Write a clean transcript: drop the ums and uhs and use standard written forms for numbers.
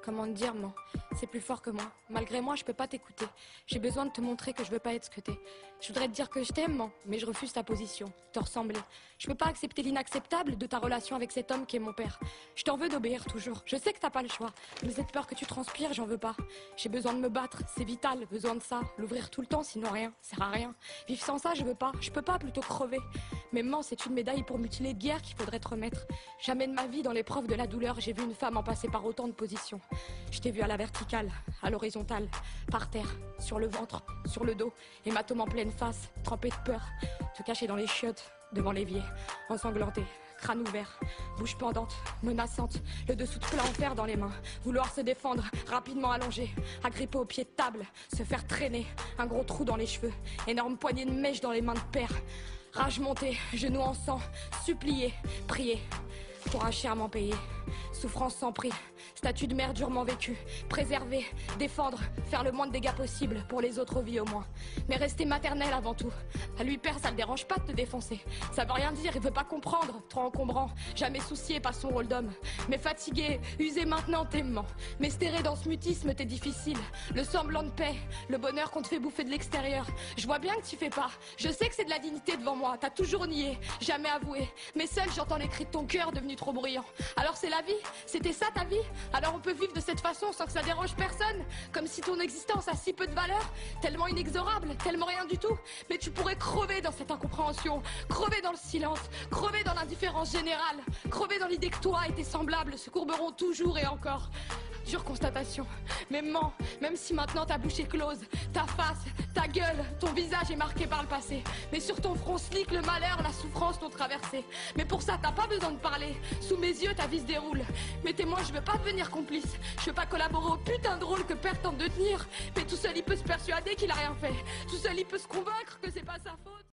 Comment te dire, man? C'est plus fort que moi. Malgré moi, je peux pas t'écouter. J'ai besoin de te montrer que je veux pas être ce que t'es. Je voudrais te dire que je t'aime, man, mais je refuse ta position, te ressembler. Je peux pas accepter l'inacceptable de ta relation avec cet homme qui est mon père. Je t'en veux d'obéir toujours. Je sais que t'as pas le choix. Mais cette peur que tu transpires, j'en veux pas. J'ai besoin de me battre, c'est vital, besoin de ça. L'ouvrir tout le temps, sinon rien, sert à rien. Vivre sans ça, je veux pas. Je peux pas, plutôt crever. Mais man, c'est une médaille pour mutiler de guerre qu'il faudrait te remettre. Jamais de ma vie, dans l'épreuve de la douleur, j'ai vu une femme en passer par autant de positions. Je t'ai vu à la verticale, à l'horizontale, par terre, sur le ventre, sur le dos, hématome en pleine face, trempé de peur, te cacher dans les chiottes, devant l'évier, ensanglanté, crâne ouvert, bouche pendante, menaçante, le dessous de plein en fer dans les mains, vouloir se défendre, rapidement allongé, agrippé au pied de table, se faire traîner, un gros trou dans les cheveux, énorme poignée de mèche dans les mains de père, rage montée, genoux en sang, supplier, prier, pour un chèrement payé, souffrance sans prix, statut de mère durement vécu, préserver, défendre, faire le moins de dégâts possible pour les autres vies au moins. Mais rester maternelle avant tout. À lui père, ça le dérange pas de te défoncer. Ça veut rien dire, il veut pas comprendre, trop encombrant, jamais soucié par son rôle d'homme. Mais fatigué, usé maintenant, t'aimant. Mais stéré dans ce mutisme, t'es difficile. Le semblant de paix, le bonheur qu'on te fait bouffer de l'extérieur. Je vois bien que tu fais pas. Je sais que c'est de la dignité devant moi. T'as toujours nié, jamais avoué. Mais seul, j'entends les cris de ton cœur devenu trop bruyant. Alors c'est la vie? C'était ça ta vie? Alors on peut vivre de cette façon sans que ça dérange personne? Comme si ton existence a si peu de valeur, tellement inexorable, tellement rien du tout. Mais tu pourrais crever dans cette incompréhension, crever dans le silence, crever dans l'indifférence générale, crever dans l'idée que toi et tes semblables se courberont toujours et encore. Dure constatation, mais mens, même si maintenant ta bouche est close, ta face, ta gueule, ton visage est marqué par le passé. Mais sur ton front slick, le malheur, la souffrance t'ont traversé. Mais pour ça, t'as pas besoin de parler. Sous mes yeux, ta vie se déroule. Mais témoin, je veux pas devenir complice. Je veux pas collaborer au putain de rôle que père tente de tenir. Mais tout seul, il peut se persuader qu'il a rien fait. Tout seul, il peut se convaincre que c'est pas sa faute.